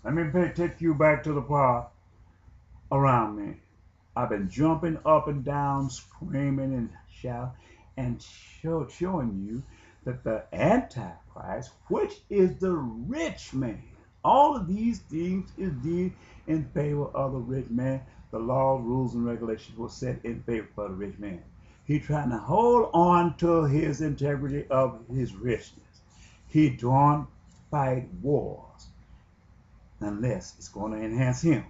Let me take you back to the part around me. I've been jumping up and down, screaming and shouting, and showing you that the Antichrist, which is the rich man, all of these things is did in favor of the rich man. The laws, rules, and regulations were set in favor of the rich man. He's trying to hold on to his integrity of his richness. He don't fight wars unless it's going to enhance him.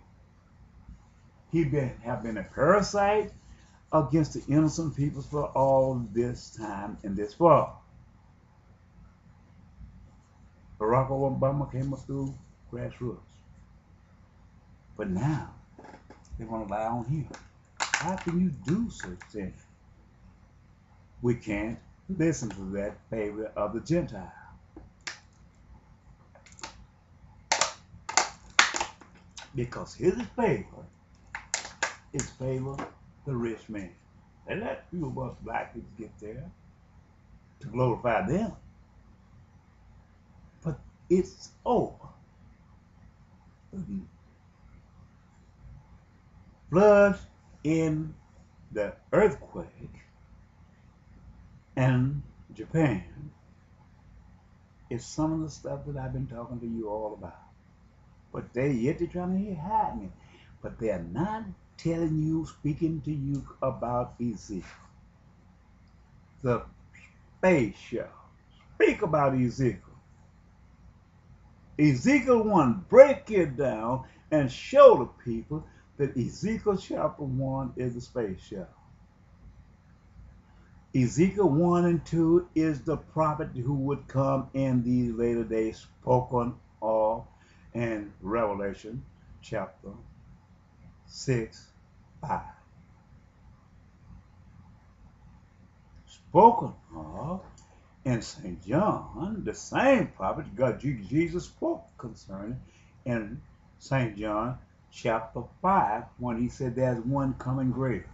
Have been a parasite against the innocent people for all this time and this far. Barack Obama came up through grassroots. But now, they want to lie on him. How can you do such things? We can't listen to that favor of the Gentile. Because his favor is favor the rich man. They let few of us black people get there to glorify them. But it's over. Floods in the earthquake and Japan is some of the stuff that I've been talking to you all about. But they're trying to hide me. But they're not telling you, speaking to you about Ezekiel. The space shuttle. Speak about Ezekiel. Ezekiel 1, break it down and show the people that Ezekiel chapter 1 is the space shuttle. Ezekiel 1 and 2 is the prophet who would come in these later days, spoken of in Revelation chapter 6, 5. Spoken of in St. John, the same prophet God Jesus spoke concerning in St. John chapter 5 when he said there's one coming greater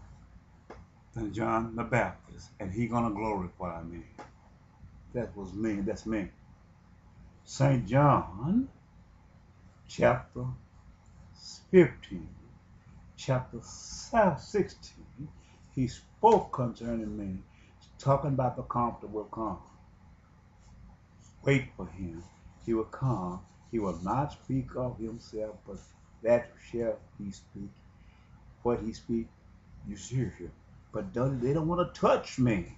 than John the Baptist, and he's gonna glorify me. That was me, that's me. St. John chapter 15, chapter 16, he spoke concerning me, talking about the Comforter will come. Wait for him. He will come. He will not speak of himself, but that shall he speak. What he speak, you hear him. But they don't want to touch me.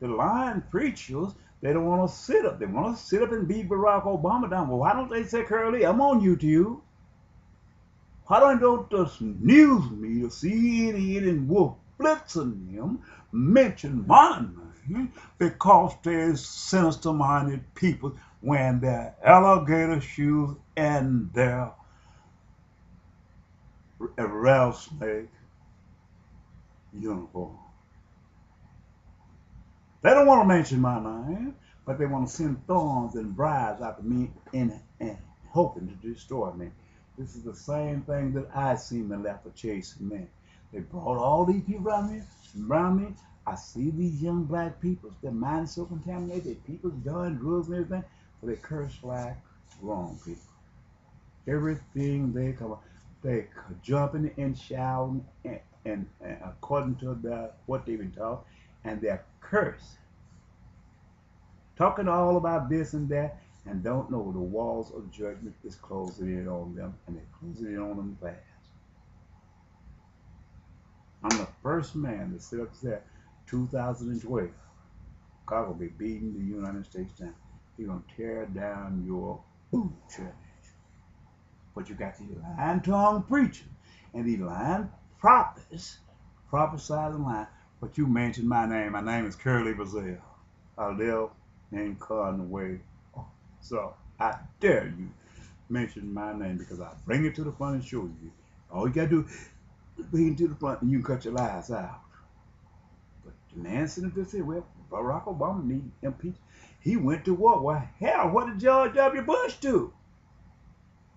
The lying preachers, they don't want to sit up. They want to sit up and beat Barack Obama down. Well, why don't they say, Curly, I'm on YouTube. Why don't the news media, CNN and Wolf Blitz and them mention my name? Because there's sinister-minded people wearing their alligator shoes and their rattlesnake uniform. They don't want to mention my name, but they want to send thorns and briars after me and hoping to destroy me. This is the same thing that I seen the left for chasing me. They brought all these people around me. I see these young black people, their minds so contaminated, people doing drugs and everything, but they curse like wrong people. Everything they come up, they jumping and shouting and according to what they've been taught, and they're cursed. Talking all about this and that, and don't know the walls of judgment is closing in on them, and they're closing in on them fast. I'm the first man to sit up there, 2012. God will be beating the United States down. He's going to tear down your food church. But you got these lying tongue preachers and these lying prophets, prophesizing lying. But you mentioned my name. My name is Curly Brazil. I live in Conway. So I dare you mention my name because I bring it to the front and show you. All you got to do is bring it to the front and you can cut your lies out. But the man sitting there said, well, Barack Obama needs impeachment. He went to war. Well, hell, what did George W. Bush do?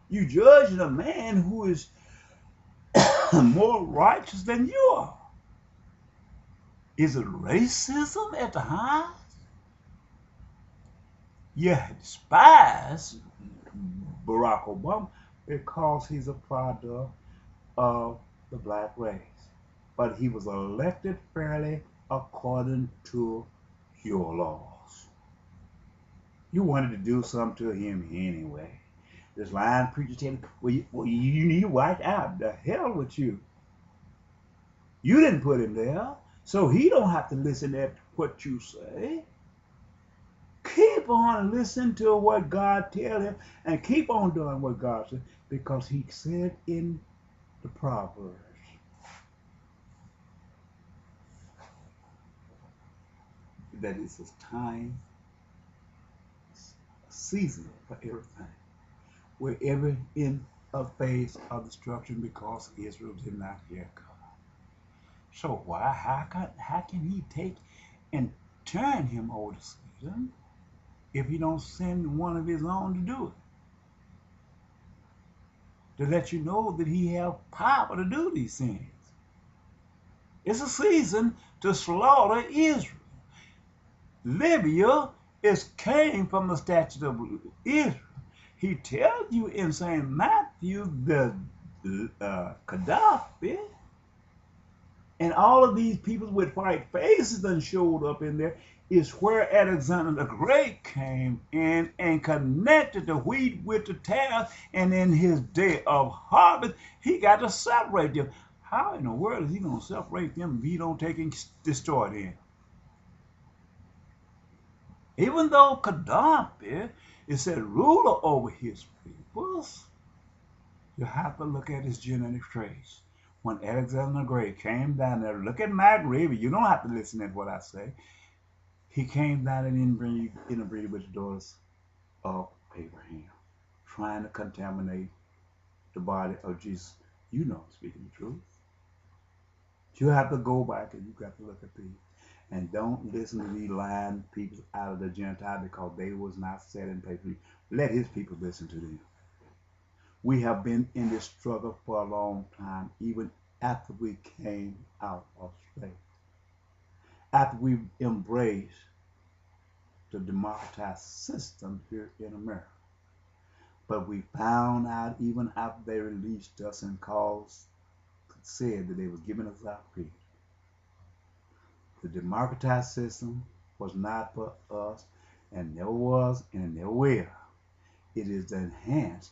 You judging a man who is more righteous than you are. Is it racism at the highest? You despise Barack Obama because he's a product of the black race. But he was elected fairly according to your laws. You wanted to do something to him anyway. This lying preacher telling, you need to watch out. The hell with you. You didn't put him there, so he don't have to listen to what you say. Keep on listening to what God tells him and keep on doing what God said because he said in the Proverbs that it's a time, a season for everything. We're ever in a phase of destruction because Israel did not hear God. So how can he take and turn him over to Satan if he don't send one of his own to do it? To let you know that he have power to do these things. It's a season to slaughter Israel. Libya came from the statute of Israel. He tells you in St. Matthew the Gaddafi and all of these people with white faces that showed up in there is where Alexander the Great came in and connected the wheat with the tares, and in his day of harvest, he got to separate them. How in the world is he going to separate them if he don't take and destroy them? Even though Gaddafi is a ruler over his peoples, you have to look at his genetic trace. When Alexander the Great came down there, look at Mount Raven. You don't have to listen to what I say. He came down and interbreeded with the daughters of Abraham, trying to contaminate the body of Jesus. You know, speaking the truth. You have to go back and you got to look at these. And don't listen to these lying people out of the Gentile because they was not set in place. Let his people listen to them. We have been in this struggle for a long time, even after we came out of slavery. After we embraced the democratized system here in America. But we found out even after they released us and said that they was giving us our freedom. The democratized system was not for us and never was and never will. It is enhanced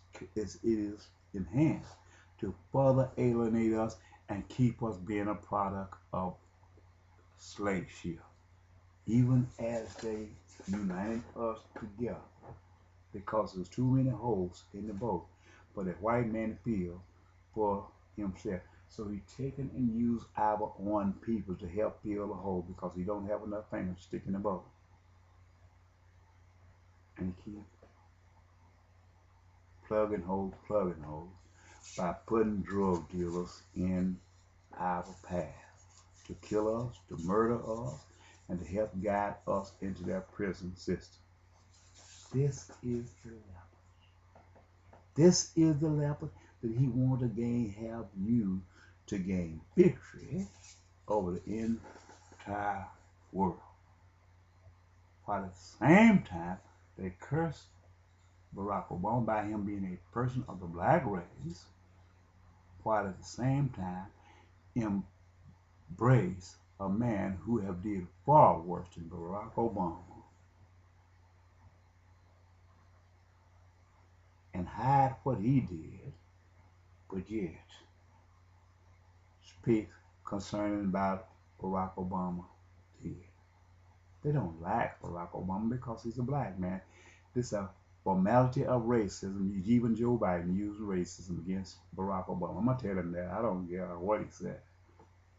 to further alienate us and keep us being a product of slave ship. Even as they united us together because there's too many holes in the boat for the white man to fill for himself. So he taken and used our own people to help fill the hole because he don't have enough fingers to stick in the boat. And he keep plugging holes by putting drug dealers in our path to kill us, to murder us, and to help guide us into their prison system. This is the leper. This is the leper that he wanted to have you to gain victory over the entire world. While at the same time, they cursed Barack Obama by him being a person of the black race, while at the same time embrace a man who have did far worse than Barack Obama and hide what he did, but yet speak concerning about Barack Obama did. They don't like Barack Obama because he's a black man. This is a formality of racism. Even Joe Biden used racism against Barack Obama. I'm going to tell him that. I don't care what he said.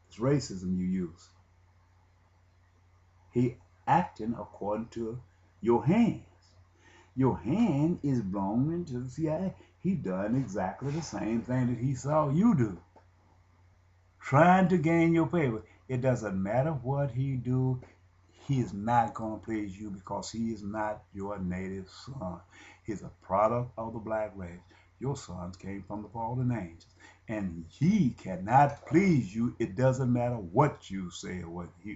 It's racism you use. He acting according to your hands. Your hand is blown into the CIA. He done exactly the same thing that he saw you do. Trying to gain your favor. It doesn't matter what he do. He is not going to please you because he is not your native son. He's a product of the black race. Your sons came from the fallen angels. And he cannot please you. It doesn't matter what you say or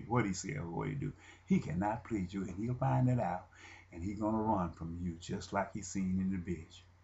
what he said or what he do. He cannot please you, and he'll find it out. And he's going to run from you just like he's seen in the vision.